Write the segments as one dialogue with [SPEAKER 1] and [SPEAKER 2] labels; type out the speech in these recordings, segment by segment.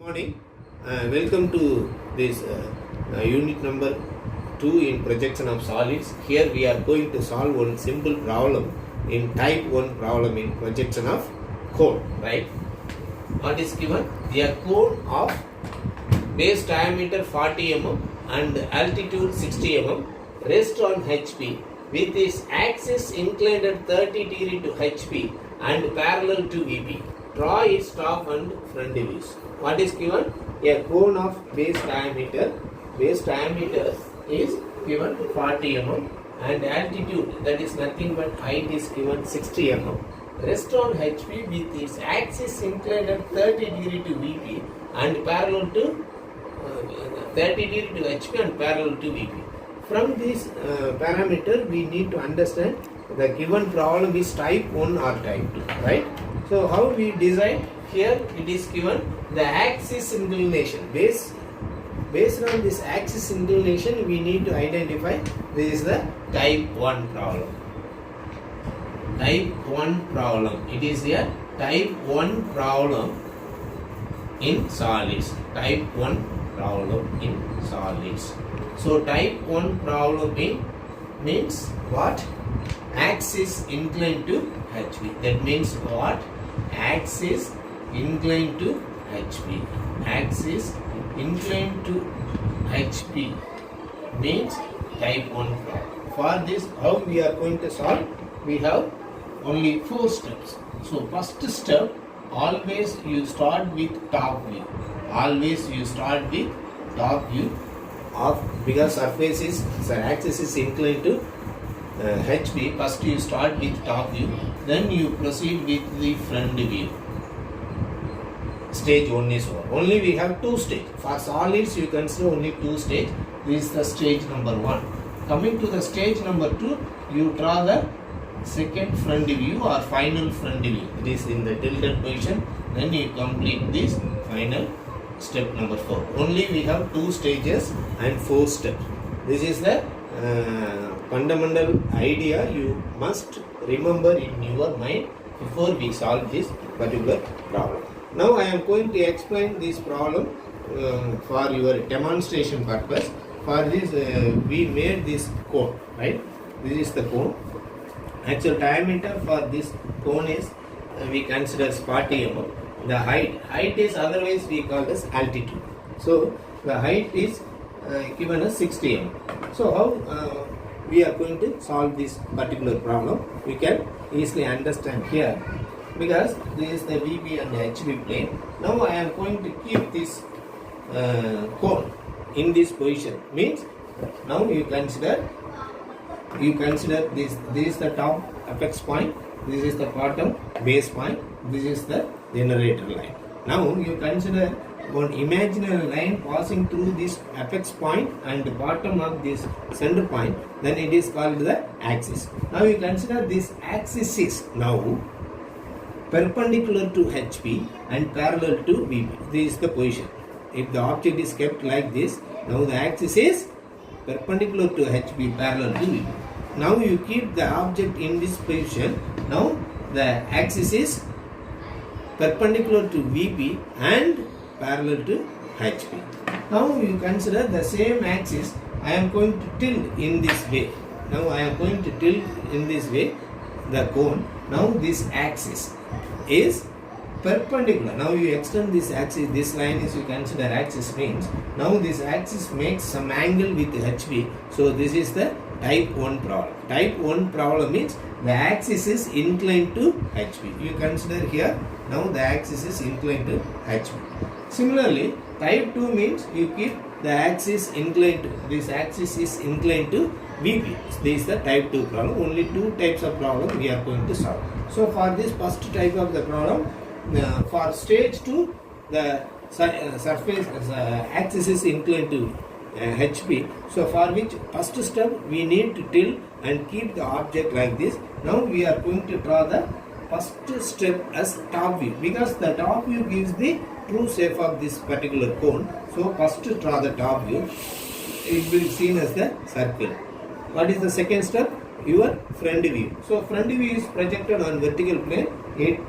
[SPEAKER 1] Morning. Welcome to this unit number 2 in projection of solids. Here we are going to solve one simple problem in type 1 problem in projection of cone, right? What is given? A cone of base diameter 40 mm and altitude 60 mm rests on HP with its axis inclined at 30 degree to HP and parallel to VP. Draw its top and front views. What is given? A cone of base diameter is given 40 mm and altitude, that is nothing but height, is given 60 mm. Rest on HP with its axis inclined at 30 degree to VP and parallel to 30 degree to HP and parallel to VP. From this parameter we need to understand the given problem is type 1 or type 2, right? So how we decide? Here it is given the axis inclination. Based on this axis inclination we need to identify this is the type 1 problem. Type 1 problem. It is a type 1 problem in solids. Type 1 problem in solids. So type 1 problem means what? Axis inclined to HP. That means what? Axis inclined to HP. Axis inclined to HP means type 1 problem. For this, how we are going to solve? We have only 4 steps. So first step, always you start with top view. Always you start with top view of, because surface is, axis is inclined to HP. First you start with top view, then you proceed with the front view. Stage 1 is over. Only we have 2 stages. For solids you consider only 2 stages. This is the stage number 1. Coming to the stage number 2, you draw the second front view or final front view. It is in the tilted position. Then you complete this final step number 4. Only we have 2 stages and 4 steps. This is the fundamental idea you must remember in your mind before we solve this particular problem. Now I am going to explain this problem for your demonstration purpose. For this we made this cone, right? This is the cone. Actual diameter for this cone is we consider 40 mm. The height is otherwise we call as altitude. So the height is given as 60 mm. So how we are going to solve this particular problem? We can easily understand here, because this is the VP and the HV plane. Now I am going to keep this cone in this position. Means now you consider this is the top apex point, this is the bottom base point, this is the generator line. Now you consider one imaginary line passing through this apex point and the bottom of this center point, then it is called the axis. Now you consider this axis is now perpendicular to HP and parallel to VP. This is the position. If the object is kept like this, now the axis is perpendicular to HP, parallel to VP. Now you keep the object in this position. Now the axis is perpendicular to VP and parallel to HP. Now you consider the same axis. I am going to tilt in this way. Now I am going to tilt in this way the cone. Now this axis is perpendicular. Now you extend this axis. This line is you consider axis means. Now this axis makes some angle with HP. So this is the type 1 problem. Type 1 problem means the axis is inclined to HP. You consider here. Now the axis is inclined to HP. Similarly, type 2 means you keep the axis inclined to, this axis is inclined to VP. This is the type 2 problem. Only 2 types of problem we are going to solve. So for this first type of the problem, for stage 2, the surface axis is inclined to HP. So for which first step we need to tilt and keep the object like this. Now we are going to draw the first step as top view, because the top view gives the true shape of this particular cone. So first draw the top view. It will be seen as the circle. What is the second step? Your front view. So front view is projected on vertical plane. It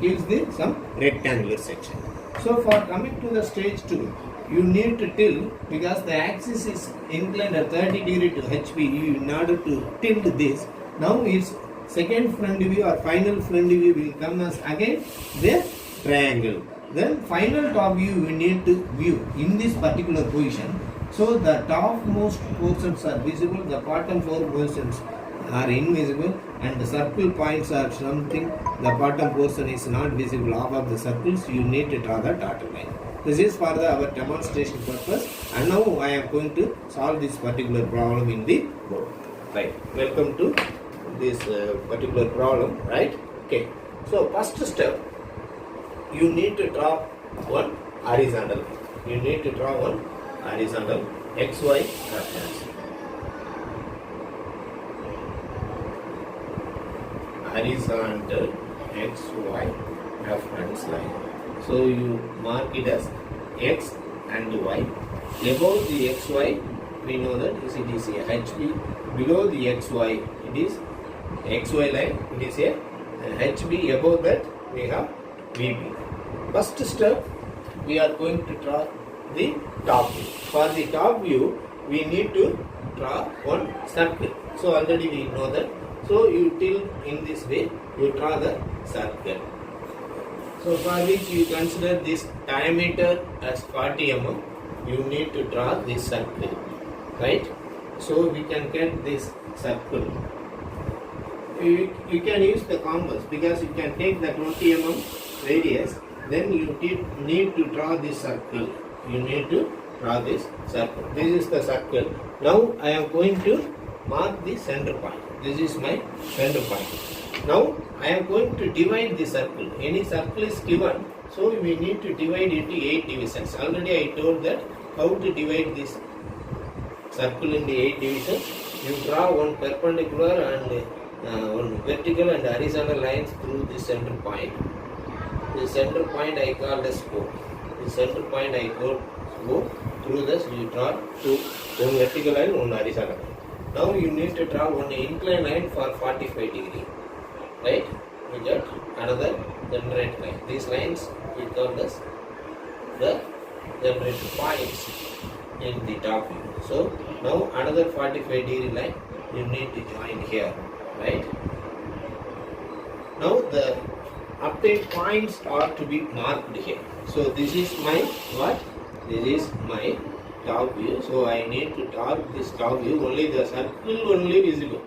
[SPEAKER 1] gives the some rectangular section. So for coming to the stage 2, you need to tilt because the axis is inclined at 30 degree to HB. In order to tilt this, now its second front view or final front view will come as again the triangle. Then final top view we need to view in this particular position. So the topmost portions are visible, the bottom 4 portions are invisible, and the circle points are something. The bottom portion is not visible. Half of the circles you need to draw the dotted line. This is for our demonstration purpose, and now I am going to solve this particular problem in the board. Right. Welcome to this particular problem. Right. Okay. So first step, you need to draw one horizontal. You need to draw one horizontal XY reference. Horizontal XY reference line. So you mark it as X and Y. Above the XY, we know that it is a HB. Below the XY, it is XY line. It is a HB. Above that, we have VB. First step, we are going to draw the top view. For the top view, we need to draw one circle. So already we know that. So you tilt in this way, you draw the circle. So for which you consider this diameter as 40 mm, you need to draw this circle, right? So we can get this circle. You can use the compass because you can take the 20 mm radius, then you need to draw this circle. You need to draw this circle. This is the circle. Now I am going to mark the center point. This is my center point. Now I am going to divide the circle. Any circle is given, so we need to divide into 8 divisions. Already I told that how to divide this circle into 8 divisions. You draw one perpendicular and one vertical and horizontal lines through the center point. The center point I call as O. The center point I go through this. You draw one vertical line, one horizontal line. Now you need to draw one inclined line for 45 degree. Right? We get another generate line. These lines we call as the generate points in the top view. So now another 45 degree line you need to join here. Right? Now the obtained points are to be marked here. So this is my what? This is my top view. So I need to target this top view. Only the circle only visible.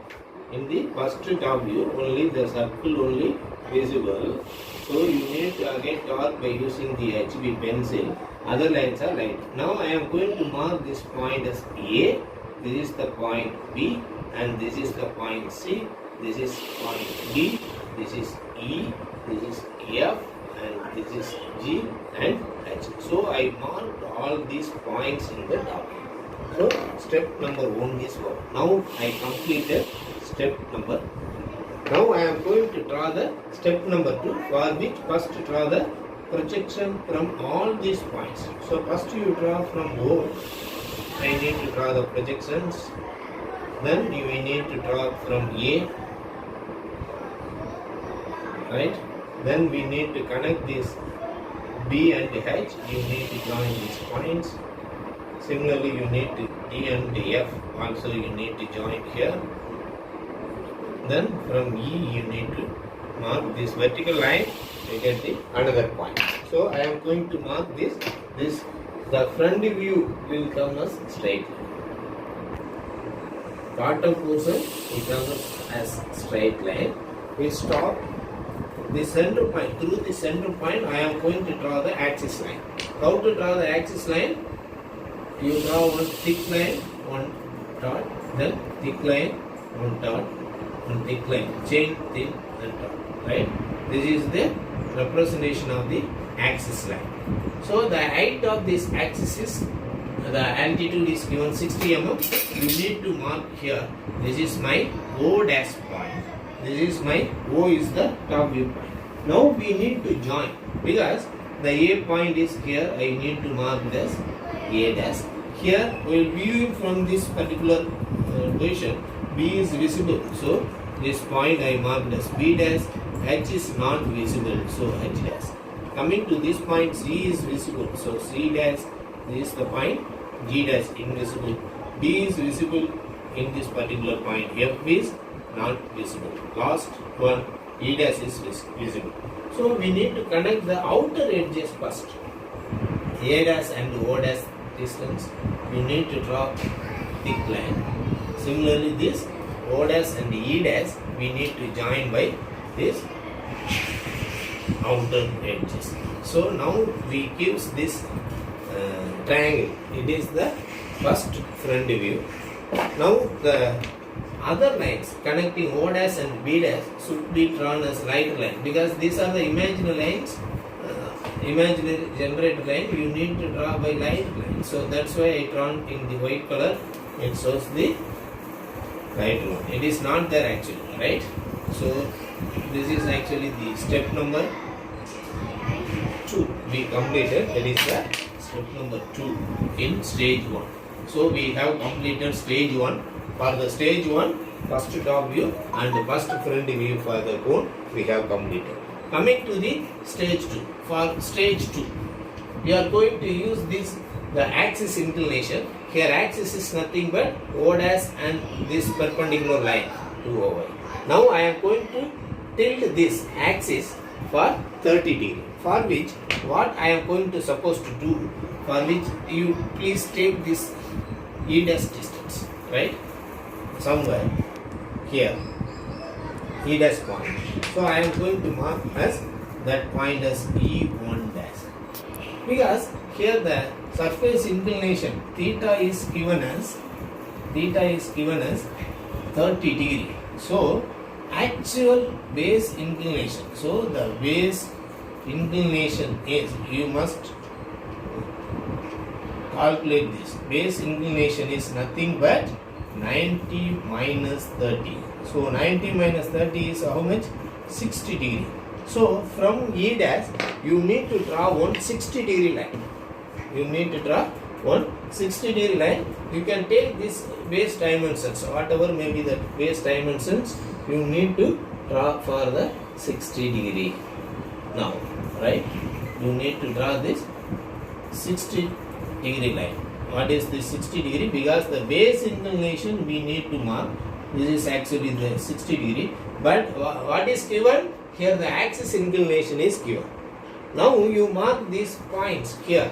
[SPEAKER 1] In the first top view, only the circle only visible. So you need to again target by using the HB pencil. Other lines are light. Now I am going to mark this point as A. This is the point B, and this is the point C. This is point D. This is E. This is F, and this is G and H. So I marked all these points in the top. So step number 1 is over. Now I completed step number. Now I am going to draw the step number 2, for which first draw the projection from all these points. So first you draw from O. I need to draw the projections. Then you need to draw from A. Right? Then we need to connect this B and H. You need to join these points. Similarly, you need to D and F. Also, you need to join here. Then from E, you need to mark this vertical line. You get the another point. So I am going to mark this. The front view will come as straight line. Bottom portion will come as straight line. We stop the center point. Through the center point, I am going to draw the axis line. How to draw the axis line? You draw one thick line, one dot, then thick line, one dot, one thick line, chain, thin, and dot. Right? This is the representation of the axis line. So the height of this axis is, the altitude is given 60 mm. You need to mark here. This is my O dash point. This is my O is the top view point. Now we need to join because the A point is here. I need to mark this A dash. Here while viewing from this particular position, B is visible. So this point I marked as B dash. H is not visible. So H dash. Coming to this point, C is visible. So C dash, this is the point, G dash invisible, D is visible in this particular point, F is not visible. Last one, E dash is visible. So we need to connect the outer edges first. A dash and O dash distance, we need to draw thick line. Similarly, this O dash and E dash, we need to join by this outer edges. So now we gives this triangle. It is the first front view. Now the other lines connecting O dash and B dash should be drawn as right line, because these are the imaginary lines. Imaginary generated line you need to draw by light line. So that's why I drawn in the white color. It shows the right one. It is not there actually, right? So this is actually the step number 2 we completed. That is the step number 2 in stage 1. So we have completed stage 1. For the stage 1, first top view and the first front view for the cone we have completed. Coming to the stage 2. For stage 2, we are going to use this the axis inclination. Here axis is nothing but O dash and this perpendicular line to OY. Now I am going to tilt this axis for 30 degree. For which what I am going to suppose to do, for which you please take this E dash distance, right? Somewhere here, E dash point. So I am going to mark as that point as E1 dash, because here the surface inclination theta is given as 30 degree. So actual base inclination, so the base inclination is, you must calculate this, base inclination is nothing but 90 minus 30. So 90 minus 30 is how much? 60 degree. So from E dash you need to draw 160 degree line. You need to draw 160 degree line. You can take this base dimensions, whatever may be the base dimensions, you need to draw for the 60 degree. Now, right? You need to draw this 60 degree line. What is this 60 degree? Because the base inclination we need to mark. This is actually the 60 degree. But what is given? Here the axis inclination is given. Now you mark these points here.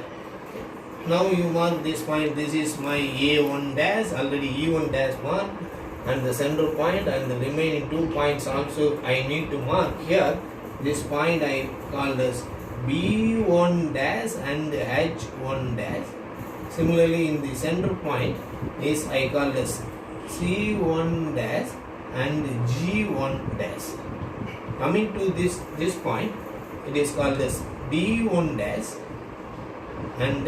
[SPEAKER 1] Now you mark this point. This is my A1 dash, already E1 dash marked, and the center point, and the remaining 2 points also I need to mark here. This point I called as B1 dash and H1 dash. Similarly, in the center point is I call as C1 dash and G1 dash. Coming to this point, it is called as D1 dash and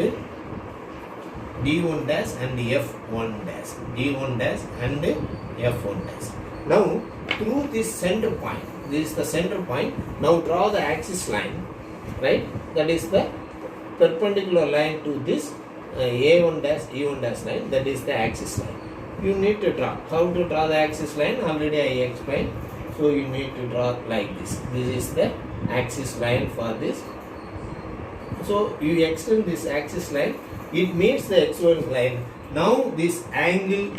[SPEAKER 1] D1 dash and F1 dash. D1 dash and F1 dash. Now, through this center point, this is the center point. Now draw the axis line, right? That is the perpendicular line to this A1 dash, E1 dash line. That is the axis line. You need to draw. How to draw the axis line? Already I explained. So you need to draw like this. This is the axis line for this. So you extend this axis line. It meets the x1 line. Now this angle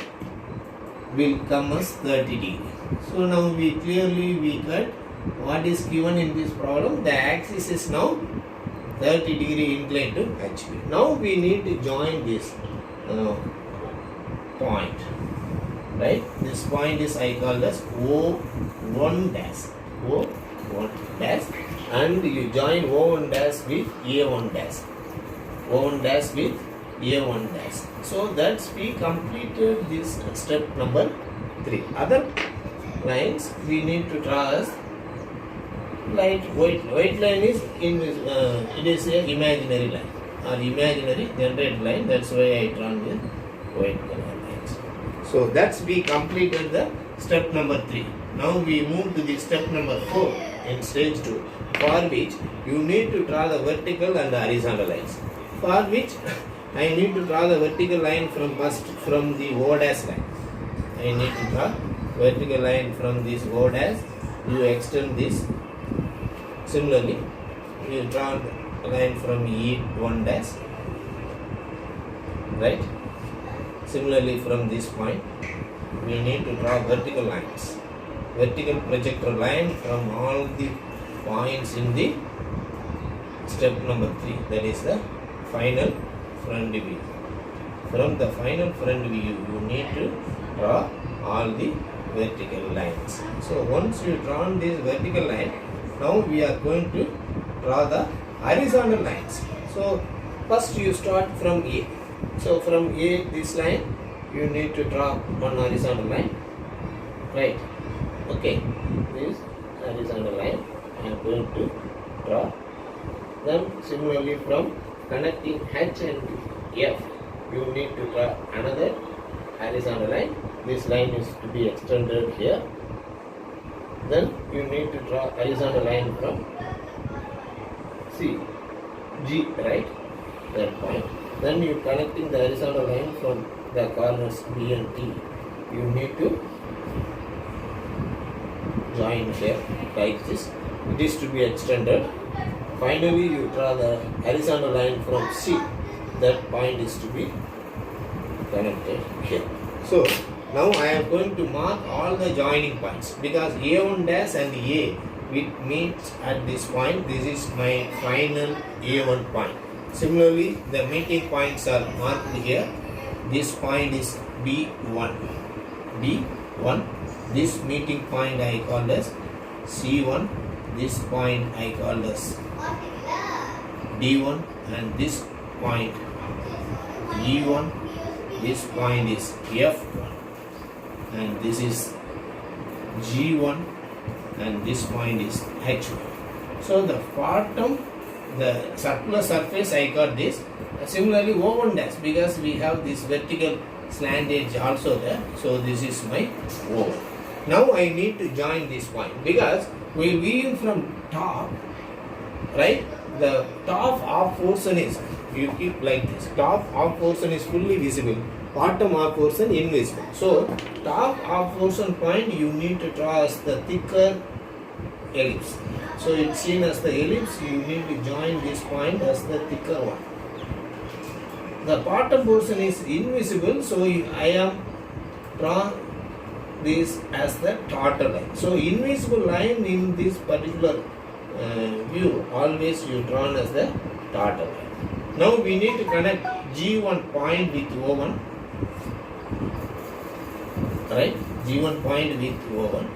[SPEAKER 1] will come as 30 degree. So now we clearly got what is given in this problem. The axis is now 30 degree inclined to HP. Now we need to join this point, right? This point is I call as O1 dash, O1 dash, and you join O1 dash with A1 dash, O1 dash with A1 dash. So that's we completed this step number 3. Other lines we need to draw as light white. White line is it is a imaginary line or imaginary generated line. That's why I drawn the white color lines. So that's we completed the step number 3. Now we move to the step number 4 in stage 2, for which you need to draw the vertical and the horizontal lines. For which I need to draw the vertical line from the O dash line. I need to draw vertical line from this O dash. You extend this. Similarly, you draw a line from E1 dash, right? Similarly, from this point, we need to draw vertical lines. Vertical projector line from all the points in the step number 3, that is the final front view. From the final front view, you need to draw all the vertical lines. So once you drawn this vertical line, now we are going to draw the horizontal lines. So first you start from A. So from A, this line, you need to draw one horizontal line, right? Okay, this horizontal line I am going to draw. Then similarly from connecting H and F, you need to draw another horizontal line. This line is to be extended here. Then you need to draw horizontal line from C, G, right? That point. Then you connecting the horizontal line from the corners B and T. You need to join here like this. It is to be extended. Finally, you draw the horizontal line from C. That point is to be connected here. So now I am going to mark all the joining points because A1 dash and A it meets at this point. This is my final A1 point. Similarly, the meeting points are marked here. This point is B1. B1. This meeting point I call as C1. This point I call as D1, and this point E1. This point is F1, and this is G1, and this point is H1. So the bottom, the circular surface, I got this. Similarly, O1 dash, because we have this vertical slant edge also there. So this is my O1. Now I need to join this point because we view from top, right? The top half portion is, you keep like this, top half portion is fully visible, bottom half portion invisible. So top half portion point you need to draw as the thicker ellipse. So it's seen as the ellipse, you need to join this point as the thicker one. The bottom portion is invisible, so I am draw this as the taut line. So invisible line in this particular view always you drawn as the taut line. Now we need to connect G1 point with O1, right? G1 point with O1.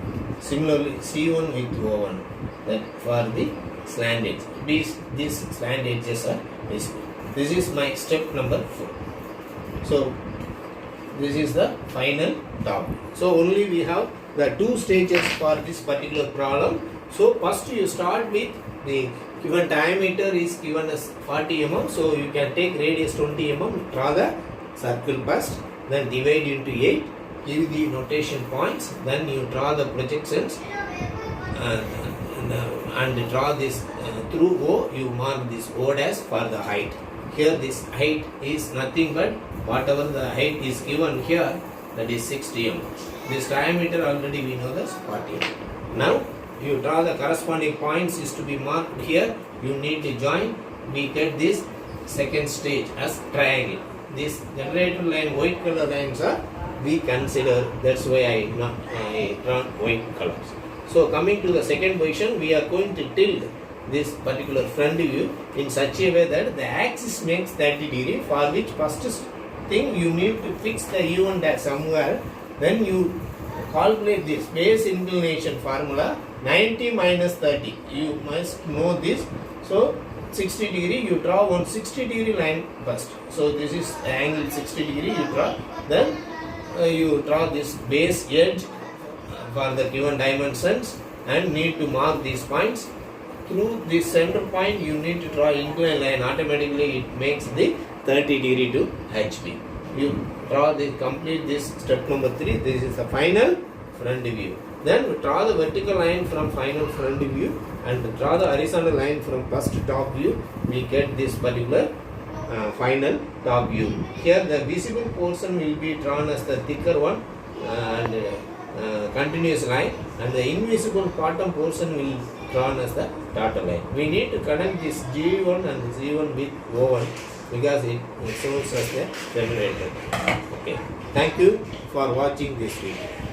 [SPEAKER 1] Similarly C1 with O1. That for the slant edge. These slant edges are visible. This is my step number 4. So this is the final top. So only we have the 2 stages for this particular problem. So first you start with the given diameter is given as 40 mm. So you can take radius 20 mm, draw the circle first, then divide into 8, give the notation points, then you draw the projections and draw this through O. You mark this O dash for the height. Here this height is nothing but whatever the height is given here, that is 60 mm. This diameter already we know that's 40 mm. Now you draw the corresponding points is to be marked here. You need to join. We get this second stage as triangle. This generator line, white color lines are we consider. That's why I draw white colors. So coming to the second position, we are going to tilt this particular front view in such a way that the axis makes 30 degree, for which first thing you need to fix the E1 dash somewhere. Then you calculate this base inclination formula 90 minus 30. You must know this. So 60 degree, you draw one 60 degree line first. So this is the angle 60 degree you draw. Then you draw this base edge for the given dimensions and need to mark these points. Through this center point you need to draw inclined line. Automatically it makes the 30 degree to HB. You draw the complete this step number 3. This is the final front view. Then draw the vertical line from final front view and draw the horizontal line from first top view. We get this particular final top view. Here the visible portion will be drawn as the thicker one and continuous line, and the invisible bottom portion will drawn as the dotted line. We need to connect this G1 and Z1 with O1 because it shows us the generator. Okay. Thank you for watching this video.